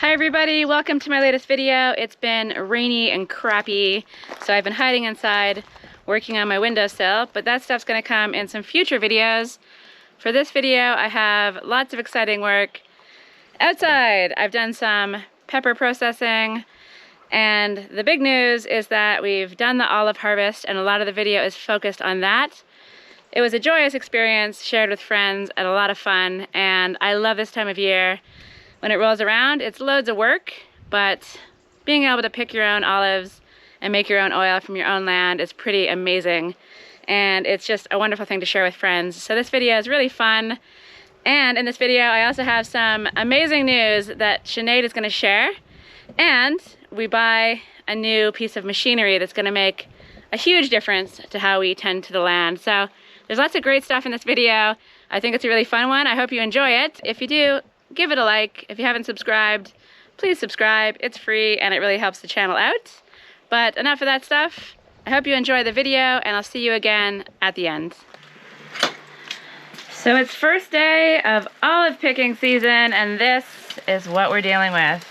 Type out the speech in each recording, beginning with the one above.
Hi everybody, welcome to my latest video. It's been rainy and crappy, so I've been hiding inside working on my windowsill, but that stuff's gonna come in some future videos. For this video, I have lots of exciting work outside. I've done some pepper processing, and the big news is that we've done the olive harvest, and a lot of the video is focused on that. It was a joyous experience, shared with friends, and a lot of fun, and I love this time of year. When it rolls around, it's loads of work, but being able to pick your own olives and make your own oil from your own land is pretty amazing. And it's just a wonderful thing to share with friends. So this video is really fun. And in this video, I also have some amazing news that Sinead is gonna share. And we buy a new piece of machinery that's gonna make a huge difference to how we tend to the land. So there's lots of great stuff in this video. I think it's a really fun one. I hope you enjoy it. If you do, give it a like. If you haven't subscribed, please subscribe. It's free and it really helps the channel out. But enough of that stuff. I hope you enjoy the video and I'll see you again at the end. So it's first day of olive picking season and this is what we're dealing with.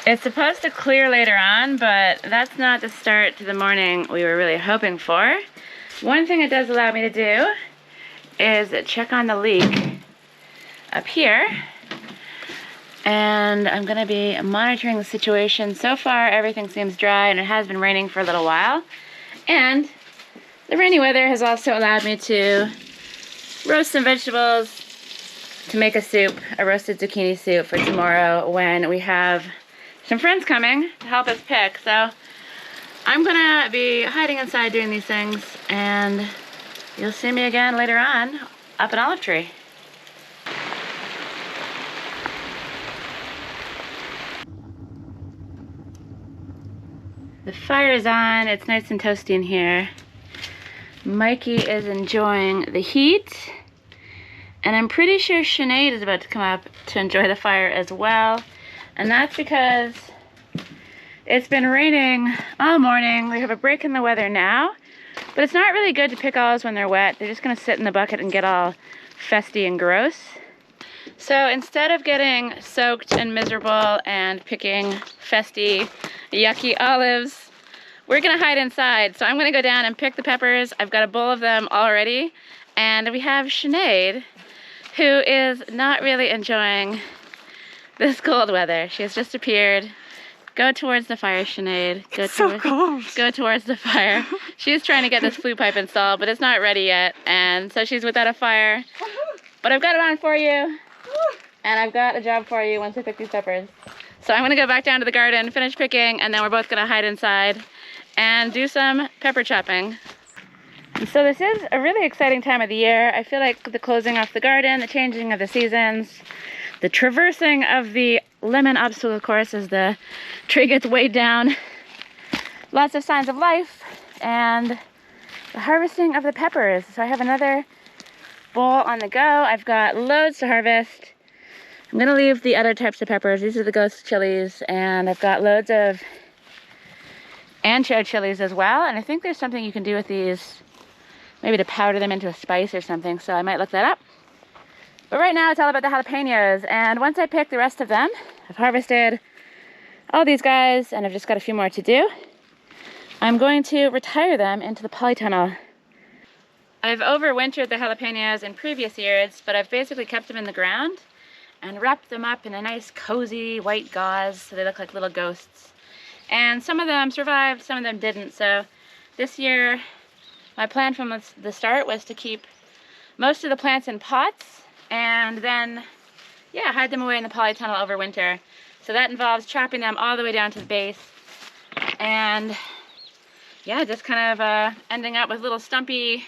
It's supposed to clear later on, but that's not the start to the morning we were really hoping for. One thing it does allow me to do is check on the leak up here, and I'm gonna be monitoring the situation. So far everything seems dry and it has been raining for a little while, and the rainy weather has also allowed me to roast some vegetables to make a soup, a roasted zucchini soup for tomorrow when we have some friends coming to help us pick. So I'm gonna be hiding inside doing these things, and you'll see me again later on up an olive tree. The fire is on, it's nice and toasty in here. Mikey is enjoying the heat, and I'm pretty sure Sinead is about to come up to enjoy the fire as well. And that's because it's been raining all morning. We have a break in the weather now, but it's not really good to pick olives when they're wet. They're just gonna sit in the bucket and get all festy and gross. So instead of getting soaked and miserable and picking festy, yucky olives, we're gonna hide inside. So I'm gonna go down and pick the peppers. I've got a bowl of them already. And we have Sinead, who is not really enjoying this cold weather. She has just appeared. Go towards the fire, Sinead. Go towards the fire. She's trying to get this flue pipe installed, but it's not ready yet. And so she's without a fire. But I've got it on for you. And I've got a job for you once I pick these peppers. So I'm gonna go back down to the garden, finish picking, and then we're both gonna hide inside and do some pepper chopping. And so this is a really exciting time of the year. I feel like the closing off the garden, the changing of the seasons, the traversing of the lemon obstacle course as the tree gets weighed down. Lots of signs of life, and the harvesting of the peppers. So I have another bowl on the go. I've got loads to harvest. I'm gonna leave the other types of peppers. These are the ghost chilies, and I've got loads of ancho chilies as well. And I think there's something you can do with these, maybe to powder them into a spice or something. So I might look that up. But right now it's all about the jalapenos. And once I pick the rest of them, I've harvested all these guys, and I've just got a few more to do. I'm going to retire them into the polytunnel. I've overwintered the jalapenos in previous years, but I've basically kept them in the ground and wrapped them up in a nice cozy white gauze so they look like little ghosts. And some of them survived, some of them didn't. So this year, my plan from the start was to keep most of the plants in pots and then, yeah, hide them away in the polytunnel over winter. So that involves chopping them all the way down to the base and, yeah, just kind of ending up with little stumpy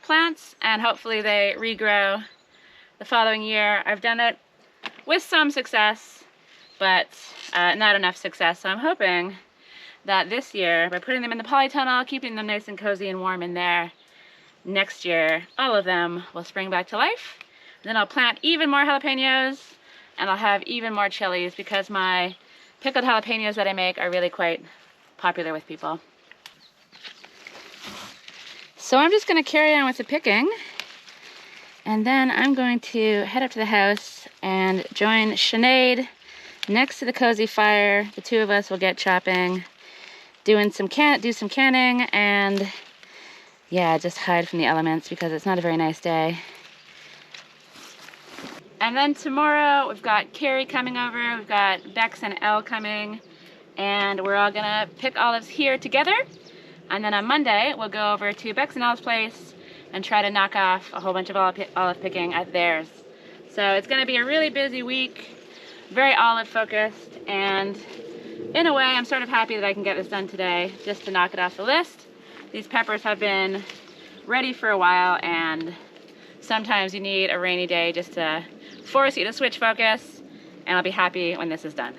plants, and hopefully they regrow the following year. I've done it with some success, but not enough success. So I'm hoping that this year, by putting them in the polytunnel, keeping them nice and cozy and warm in there, next year all of them will spring back to life. And then I'll plant even more jalapenos, and I'll have even more chilies, because my pickled jalapenos that I make are really quite popular with people. So I'm just going to carry on with the picking, and then I'm going to head up to the house and join Sinead next to the cozy fire. The two of us will get chopping, do some canning, and yeah, just hide from the elements because it's not a very nice day. And then tomorrow we've got Carrie coming over, we've got Bex and Elle coming, and we're all gonna pick olives here together. And then on Monday we'll go over to Bex and Elle's place and try to knock off a whole bunch of olive picking at theirs. So it's gonna be a really busy week, very olive focused, and in a way I'm sort of happy that I can get this done today just to knock it off the list. These peppers have been ready for a while, and sometimes you need a rainy day just to force you to switch focus, and I'll be happy when this is done.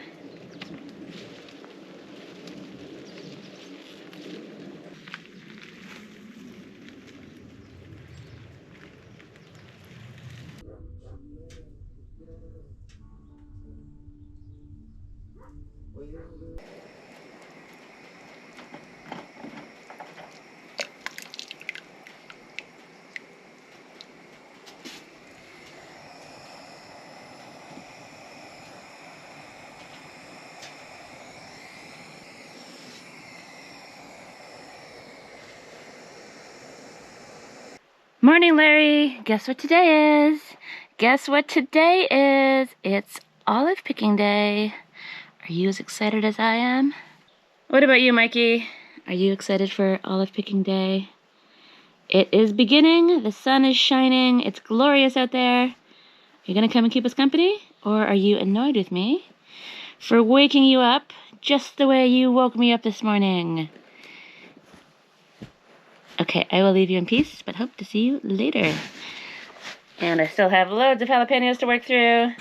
Morning, Larry. Guess what today is? Guess what today is? It's olive picking day. Are you as excited as I am? What about you, Mikey? Are you excited for olive picking day? It is beginning. The sun is shining. It's glorious out there. Are you gonna come and keep us company? Or are you annoyed with me for waking you up just the way you woke me up this morning? Okay, I will leave you in peace, but hope to see you later. And I still have loads of jalapenos to work through.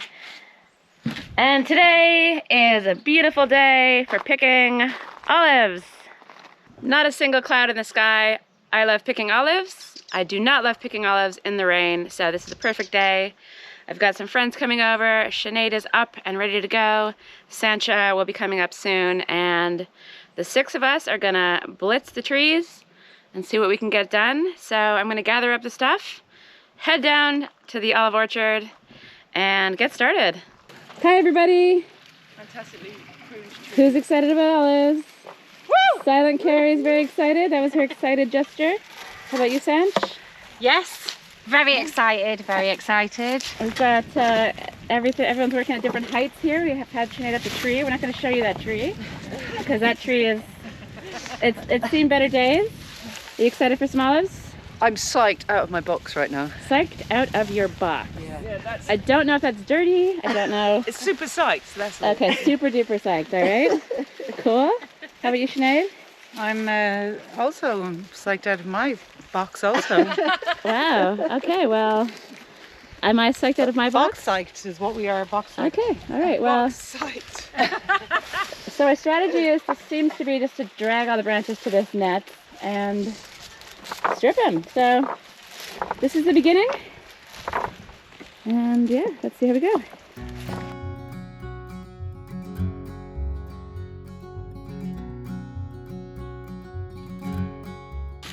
And today is a beautiful day for picking olives. Not a single cloud in the sky. I love picking olives. I do not love picking olives in the rain, so this is a perfect day. I've got some friends coming over. Sinead is up and ready to go. Sanchia will be coming up soon, and the 6 of us are gonna blitz the trees and see what we can get done. So I'm gonna gather up the stuff, head down to the olive orchard, and get started. Hi, everybody. Fantastically pruned tree. Who's excited about olives? Woo! Silent Carrie's very excited. That was her excited gesture. How about you, Sanch? Yes, very excited, very excited. We've got everyone's working at different heights here. We have had Sinead up the tree. We're not going to show you that tree because that tree is, it's seen better days. Are you excited for some olives? I'm psyched out of my box right now. Psyched out of your box. Yeah, that's... I don't know if that's dirty. I don't know. It's super psyched, that's all. Okay, super duper psyched, all right? Cool. How about you, Sinead? I'm also psyched out of my box also. Wow, okay, well, am I psyched out of my box? Box psyched is what we are, box psyched. Okay, all right, well, Box psyched. so our strategy seems to be just to drag all the branches to this net and strip them. So this is the beginning, and yeah, let's see how we go.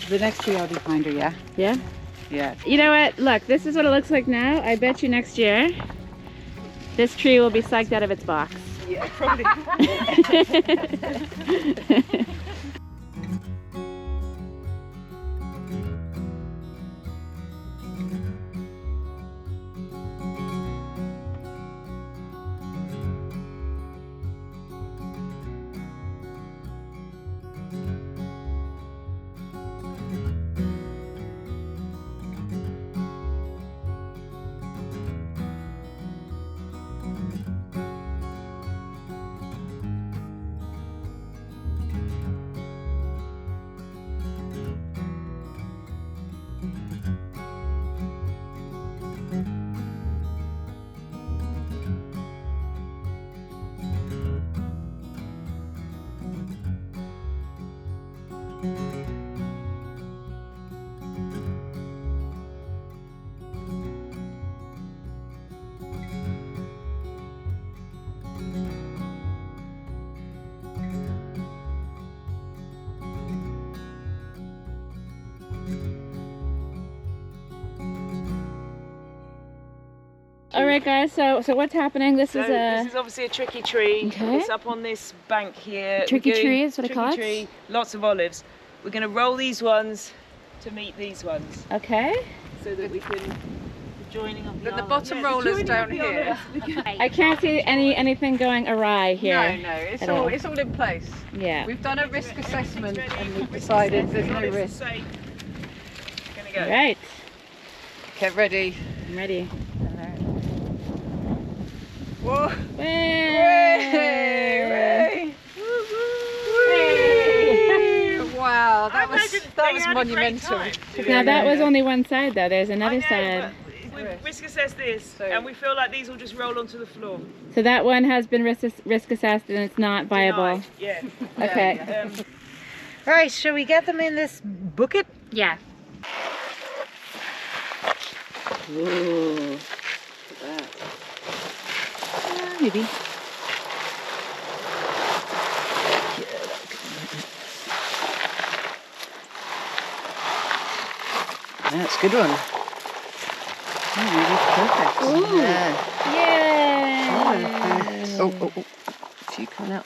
The next tree I'll be behind her, yeah? Yeah? Yeah. You know what? Look, this is what it looks like now. I bet you next year this tree will be psyched out of its box. Yeah, probably. All right, guys. So what's happening? This So is this a is obviously a tricky tree. Okay. It's up on this bank here. Tricky We're going- tree is what I call it? Tricky tree, lots of olives. We're going to roll these ones to meet these ones, okay. so that we can joining of the But the olives. bottom Yeah, roll is joining of down the here. olives. I can't see anything going awry here. No, at all. it's all in place. Yeah. We've done a risk assessment and we've decided there's no risk. Safe. Gonna go. All right. Get ready. I'm ready. Whoa. Way! Wow, that I was imagine they had a great monumental. time. Now that was only one side though. There's another I know, side. but we risk assessed this, So- and we feel like these will just roll onto the floor. So that one has been risk assessed and it's not viable. Denied. Yeah. Okay. Right, shall we get them in this bucket? Yeah. Ooh. Maybe. That's a good one. Oh, really perfect. Ooh. Yeah. Yay! Oh. A few coming out.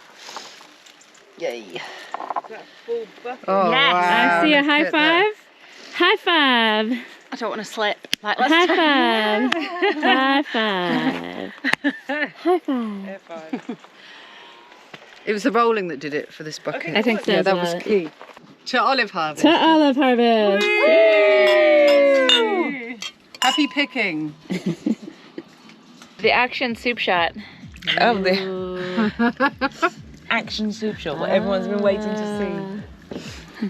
Yay. That full bucket. Oh, Yes. wow. I see a look high at that. five. High five. I don't want to slip. Like, High five. High five. High five. Air five. It was the rolling that did it for this bucket. Okay, I think so. Yeah, as that well. was key. To olive harvest. To olive harvest. Happy picking. The action soup shot. Oh, the action soup shot, what everyone's been waiting to see.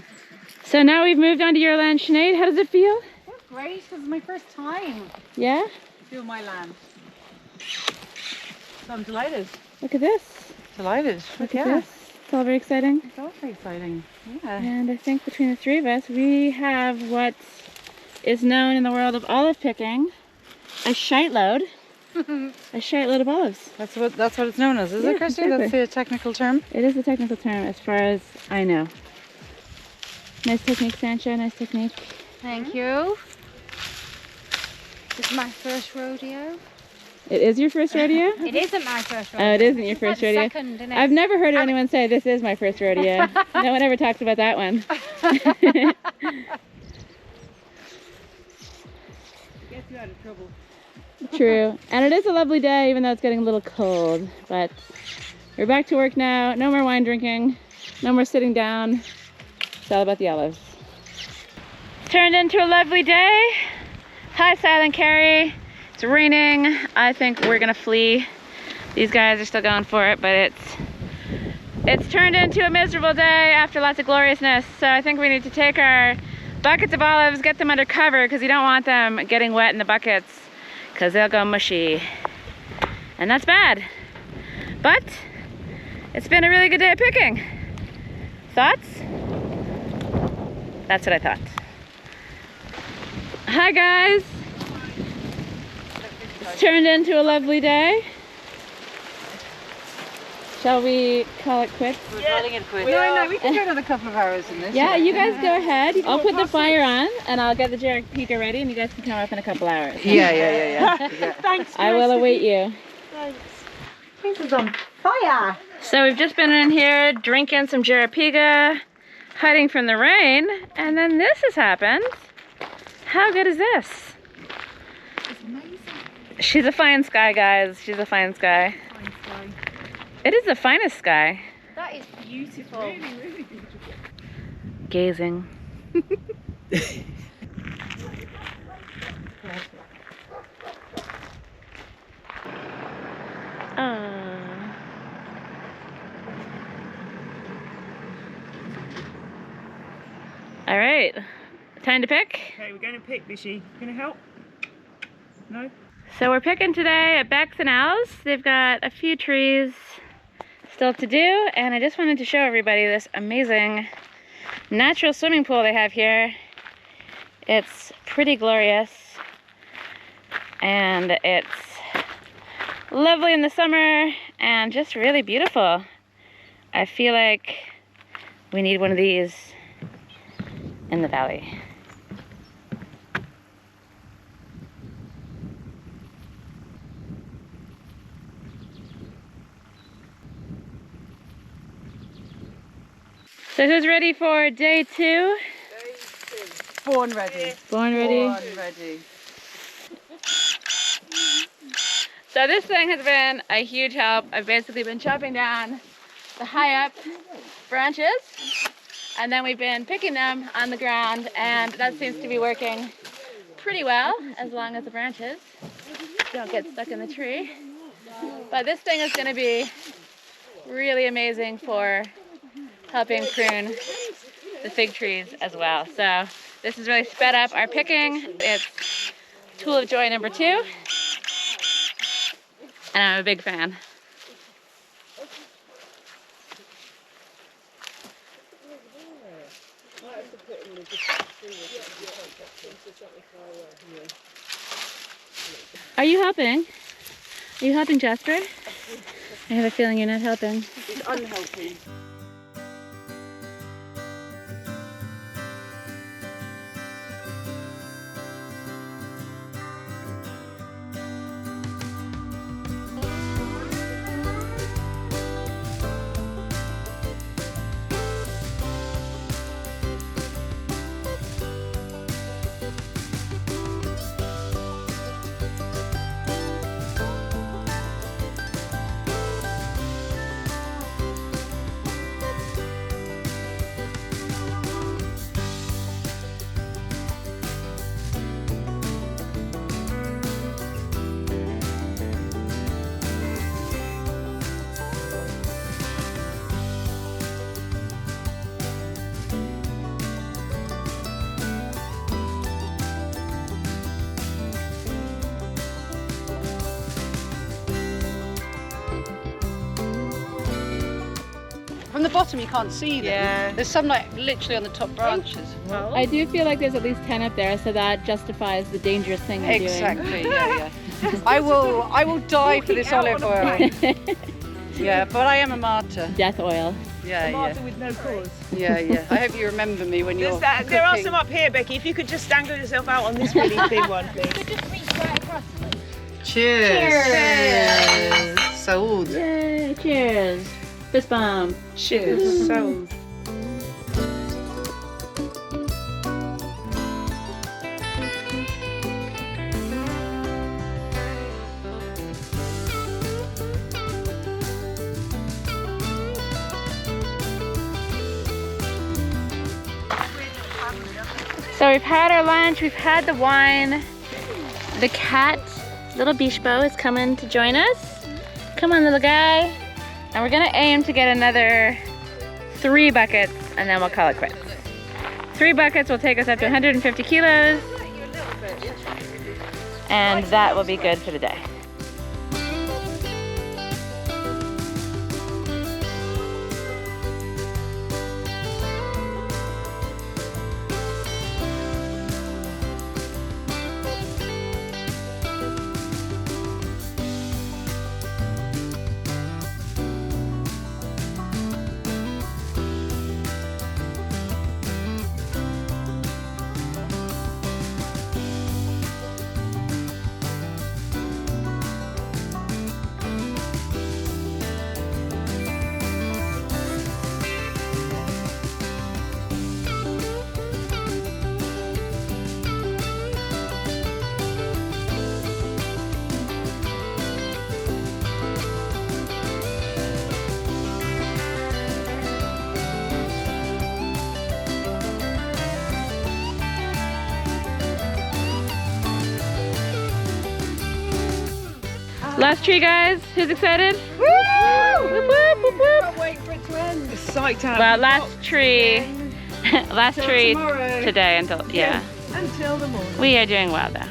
So now we've moved on to your land, Sinead. How does it feel? Great, this is my first time. Yeah? Feel my land. So I'm delighted. Look at this. Delighted. Look at this. It's all very exciting. It's all very exciting. Yeah. And I think between the three of us, we have what is known in the world of olive picking, a shite load. A shite load of olives. That's what it's known as, is Yeah, it, Kirsty? exactly. That's the technical term. It is the technical term as far as I know. Nice technique, Sanchia. Nice technique. Thank you. This is my first rodeo. It is your first rodeo? It isn't my first rodeo. Oh, it isn't your It's like first the rodeo. second, isn't it? I've never heard anyone say this is my first rodeo. No one ever talks about that one. Gets you out of trouble. True. And it is a lovely day, even though it's getting a little cold. But we're back to work now. No more wine drinking. No more sitting down. It's all about the olives. It's turned into a lovely day. Hi, Silent Carrie. It's raining. I think we're gonna flee. These guys are still going for it, but it's turned into a miserable day after lots of gloriousness. So I think we need to take our buckets of olives, get them under cover, because you don't want them getting wet in the buckets, because they'll go mushy. And that's bad. But it's been a really good day of picking. Thoughts? That's what I thought. Hi guys. It's turned into a lovely day. Shall we call it quits? We We can go another couple of hours in this. Yeah, you guys go ahead. I'll put the fire on and I'll get the Jericho ready and you guys can come up in a couple hours. Yeah. Thanks, I will await you. This is on fire. So we've just been in here drinking some Jeripiga, hiding from the rain, and then this has happened. How good is this? It's amazing. She's a fine sky, guys. She's a fine sky. Fine sky. It is the finest sky. That is beautiful. Really beautiful. Gazing. All right, time to pick. Okay, we're going to pick, Bishy. Gonna help? No? So we're picking today at Beck's and Al's. They've got a few trees still to do, and I just wanted to show everybody this amazing natural swimming pool they have here. It's pretty glorious, and it's lovely in the summer, and just really beautiful. I feel like we need one of these in the valley. So who's ready for day 2? Born ready. Born ready? Born ready. So this thing has been a huge help. I've basically been chopping down the high up branches and then we've been picking them on the ground, and that seems to be working pretty well as long as the branches don't get stuck in the tree. But this thing is going to be really amazing for helping prune the fig trees as well. So this has really sped up our picking. It's tool of joy number 2, and I'm a big fan. Are you helping? Are you helping, Jasper? I have a feeling you're not helping. It's unhealthy. From the bottom you can't see them. Yeah. There's some like literally on the top branches. I do feel like there's at least 10 up there, so that justifies the dangerous thing you're Exactly, yeah. I will die for this olive oil. Yeah, but I am a martyr. doing. Death oil. Yeah, Martha with no cause. yeah. I hope you remember me when you're There are cooking. some up here, Becky. If you could just dangle yourself out on this really big one, please. Cheers. Cheers. Saúde. Yay, cheers. Fist bump. Cheers. So. So we've had our lunch, we've had the wine. The cat, little Bishbo, is coming to join us. Come on, little guy. And we're gonna aim to get another 3 buckets, and then we'll call it quits. 3 buckets will take us up to 150 kilos. And that will be good for the day. Last tree, guys. Who's excited? Woo! Whoop, whoop, whoop, whoop. Can't wait for it to end. Psyched out. Well, last tree. Last tree tomorrow. today until, yeah. Until the morning. We are doing well though.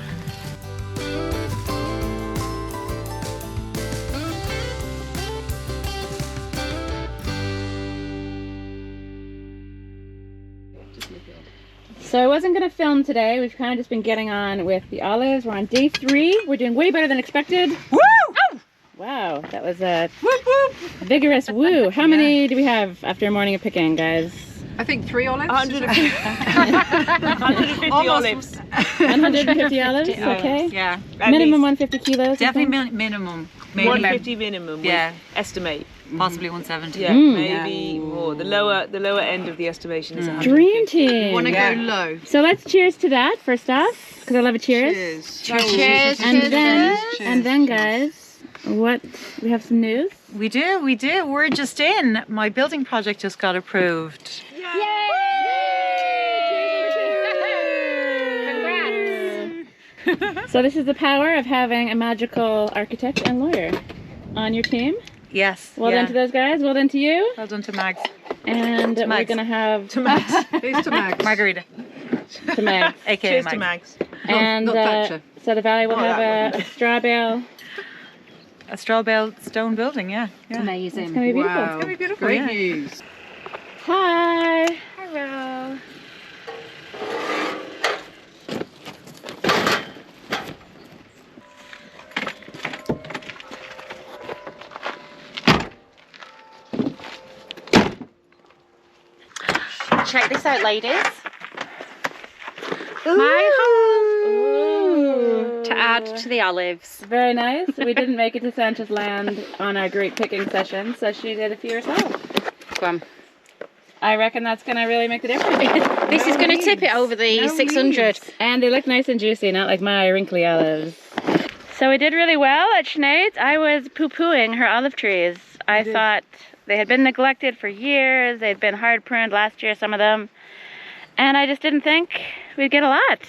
So I wasn't going to film today. We've kind of just been getting on with the olives. We're on day 3. We're doing way better than expected. Woo! Oh! Wow, that was a Whoop, whoop. vigorous woo. How many do we have after a morning of picking, guys? I think 3 olives. 150 olives. 150 olives, okay. Yeah, Minimum 150 kilos. you definitely think? minimum. Maybe 150 minimum. Yeah. We estimate. possibly 170. Yeah, maybe more. The lower end of the estimation is 150. Dream team. Want to Yeah. go low? So let's cheers to that first off, because I love a cheers. Cheers. And then, guys, what? We have some news. We do. We're just in. My building project just got approved. So this is the power of having a magical architect and lawyer on your team. Yes. Well done to those guys. Well done to you. Well done to Mags. And we're Mags. gonna have Here's to Max. Margarita. to Meg. AKA Cheers Mags. to Max. And not Thatcher. so the valley will Not have that a straw bale. A straw bale stone building, yeah. Amazing. It's gonna be beautiful. Wow. be beautiful, Great yeah. news. Hi. Hello. Check this out, ladies. My home to add to the olives. Very nice. We didn't make it to Sanchia's land on our great picking session, so she did a few herself. Come I reckon that's gonna really make the difference. on. This is going to tip it over the 600. And they look nice and juicy, not like my wrinkly olives. So we did really well at Sinead's. I was poo-pooing her olive trees. I thought they had been neglected for years. They'd been hard pruned last year, some of them. And I just didn't think we'd get a lot.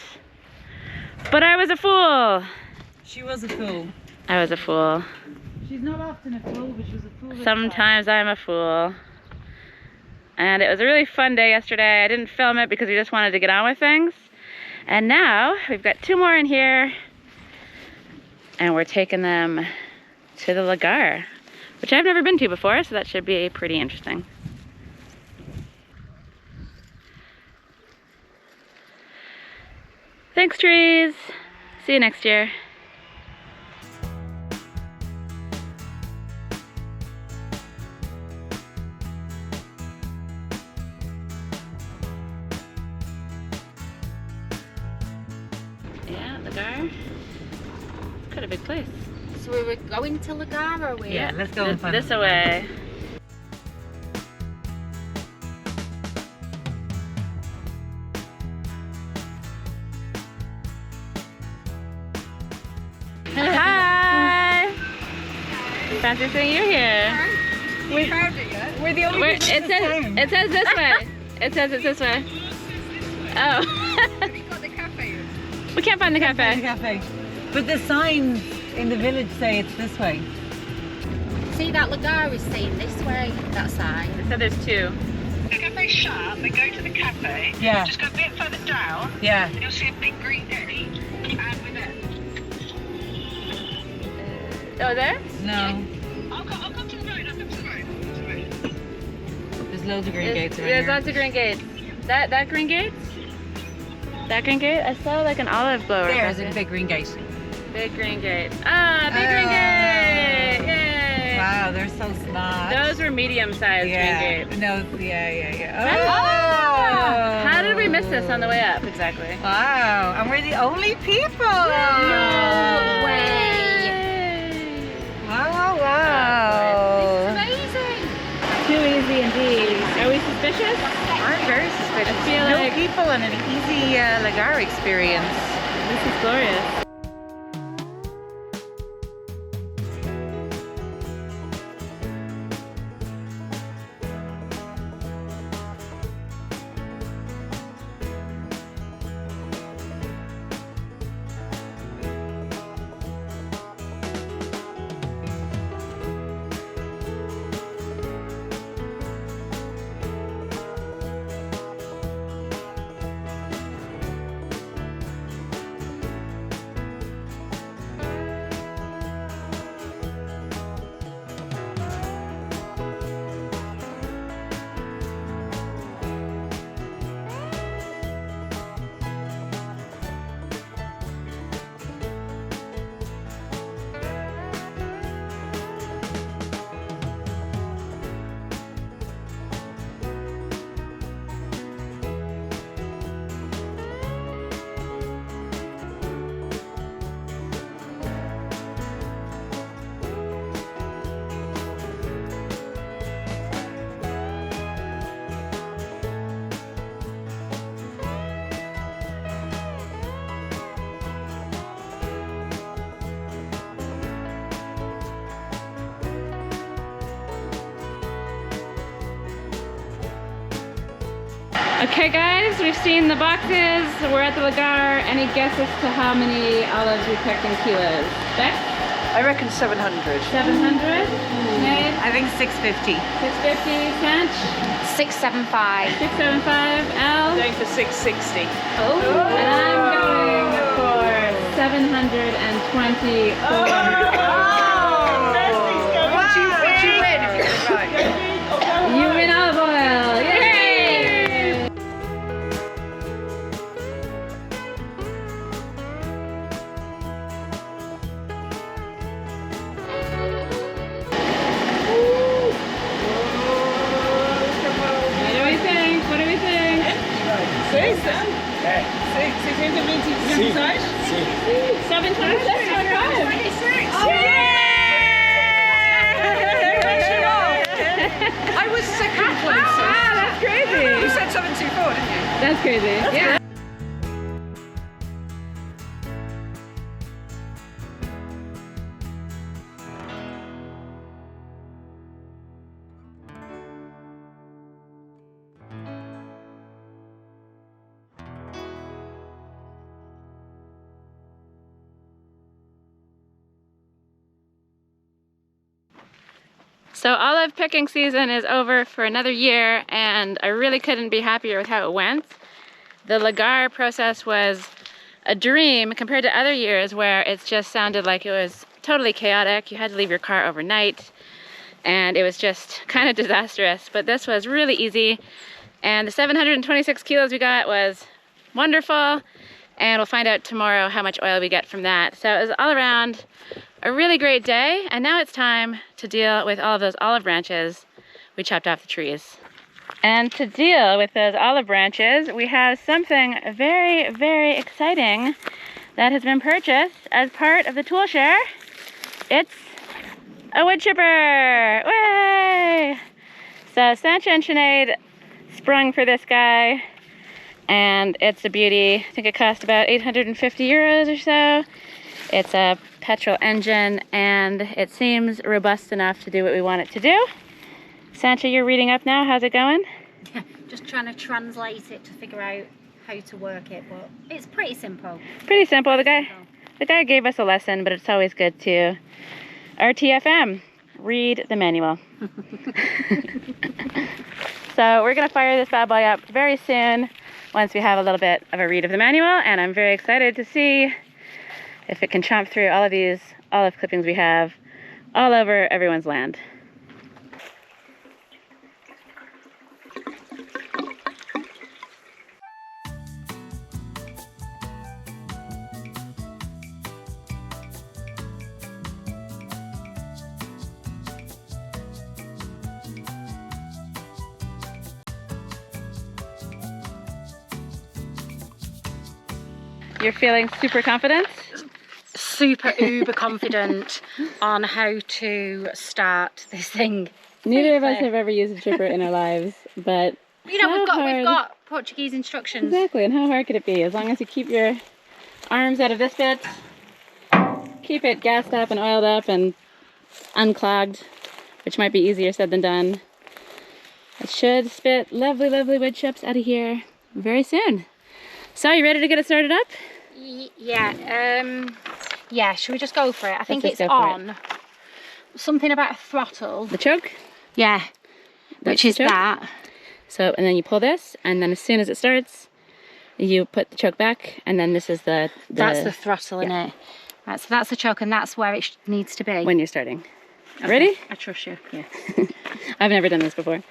But I was a fool. She was a fool. I was a fool. She's not often a fool, but she was a fool. Sometimes I'm a fool. And it was a really fun day yesterday. I didn't film it because we just wanted to get on with things. And now we've got 2 more in here. And we're taking them to the lagar, which I've never been to before, so that should be pretty interesting. Thanks, trees. See you next year. Yeah, lagar. It's quite a big place. So we were going to Lagar, or we? Yeah, let's go and find This away. Hi! Fancy seeing you here. We're the only It says this way. It says it's this way. Oh. We can't find the cafe. cafe. But the signs in the village say it's this way. See, that Lagar is saying this way, that sign. So there's 2. The cafe's shut, then go to the cafe, Yeah. just go a bit further down, Yeah. and you'll see a big green gate, and we're there. Oh, there? No. I'll come to the road, I'll come to the road. There's loads of green gates around There's here. lots of green gates. That green gate? That green gate? I saw like an olive blower. There's back a there. big green gate. Big green gate. Ah, big green gate! Yay! Wow, they're so smart. Those were medium-sized green yeah. gates. No, yeah. Oh! How did we miss this on the way up, exactly? Wow, and we're the only people. No way. Wow. Amazing. Too easy indeed. Are we suspicious? I'm very suspicious. I feel no like- people and an easy lagar experience. This is glorious. Okay guys, we've seen the boxes. We're at the lagar. Any guesses to how many olives we picked in kilos? Bex? I reckon 700. 700? Sinead? I think 650. 650? Sanch? 675. 675? Al? Going for 660. Oh. And I'm going for 720. What you win if you get it right? You win olive oil! Yay! What do we think? What do we think? 726? I was second place. Ah, that's crazy! You said 724, didn't you? That's crazy. Yeah. So olive picking season is over for another year, and I really couldn't be happier with how it went. The lagar process was a dream compared to other years where it's just sounded like it was totally chaotic. You had to leave your car overnight and it was just kind of disastrous, but this was really easy. And the 726 kilos we got was wonderful, and we'll find out tomorrow how much oil we get from that. So it was all around a really great day, and now it's time to deal with all of those olive branches we chopped off the trees. And to deal with those olive branches, we have something very, very exciting that has been purchased as part of the tool share. It's a wood chipper! Way! So Sanchia and Sinead sprung for this guy, and it's a beauty. I think it cost about 850 euros or so. It's a petrol engine, and it seems robust enough to do what we want it to do. Sanchia, you're reading up now. How's it going? Just trying to translate it to figure out how to work it, but it's pretty simple. Pretty simple. The guy gave us a lesson, but it's always good to RTFM, read the manual. So we're gonna fire this bad boy up very soon once we have a little bit of a read of the manual, and I'm very excited to see if it can chomp through all of these olive clippings we have all over everyone's land. You're feeling super confident? Super uber confident on how to start this thing. Neither of us have ever used a chipper in our lives, but You know, how we've hard- got Portuguese instructions. Exactly, and how hard could it be? As long as you keep your arms out of this bit, keep it gassed up and oiled up and unclogged, which might be easier said than done. It should spit lovely, lovely wood chips out of here very soon. So, you ready to get it started up? Yeah, should we just go for it? I think Let's it's just go for on. Something about a throttle. The choke? Yeah, which is the choke? that. So, and then you pull this, and then as soon as it starts, you put the choke back, and then this is the That's the throttle, in it? Right, so that's the choke, and that's where it needs to be. when you're starting. Ready? I trust you. Yeah. I've never done this before.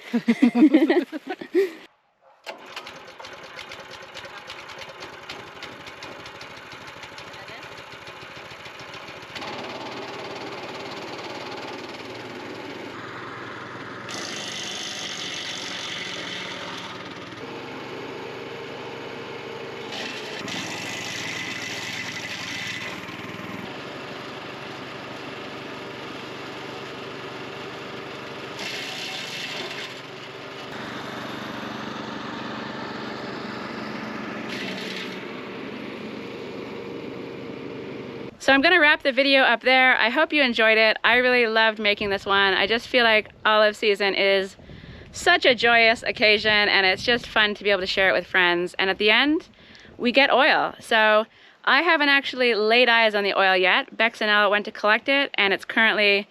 So I'm gonna wrap the video up there. I hope you enjoyed it. I really loved making this one. I just feel like olive season is such a joyous occasion, and it's just fun to be able to share it with friends. And at the end, we get oil. So I haven't actually laid eyes on the oil yet. Bex and Ella went to collect it, and it's currently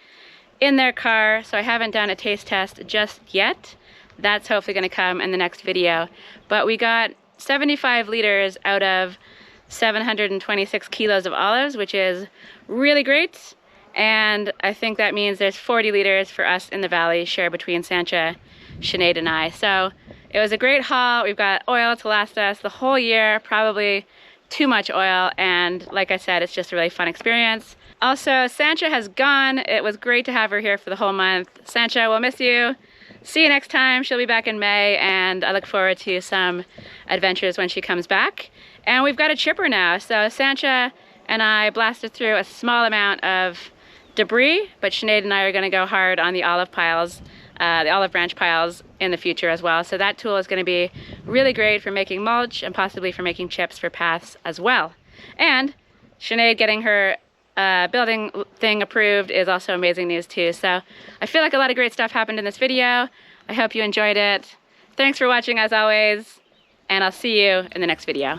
in their car, so I haven't done a taste test just yet. That's hopefully going to come in the next video. But we got 75 liters out of 726 kilos of olives, which is really great. And I think that means there's 40 liters for us in the valley, shared between Sanchia, Sinead, and I. So it was a great haul. We've got oil to last us the whole year, probably too much oil. And like I said, it's just a really fun experience. Also, Sanchia has gone. It was great to have her here for the whole month. Sanchia, we'll miss you. See you next time. She'll be back in May, and I look forward to some adventures when she comes back. And we've got a chipper now. So Sanchia and I blasted through a small amount of debris, but Sinead and I are going to go hard on the olive piles, the olive branch piles in the future as well. So that tool is going to be really great for making mulch and possibly for making chips for paths as well. And Sinead getting her building thing approved is also amazing news too. So I feel like a lot of great stuff happened in this video. I hope you enjoyed it. Thanks for watching as always, and I'll see you in the next video.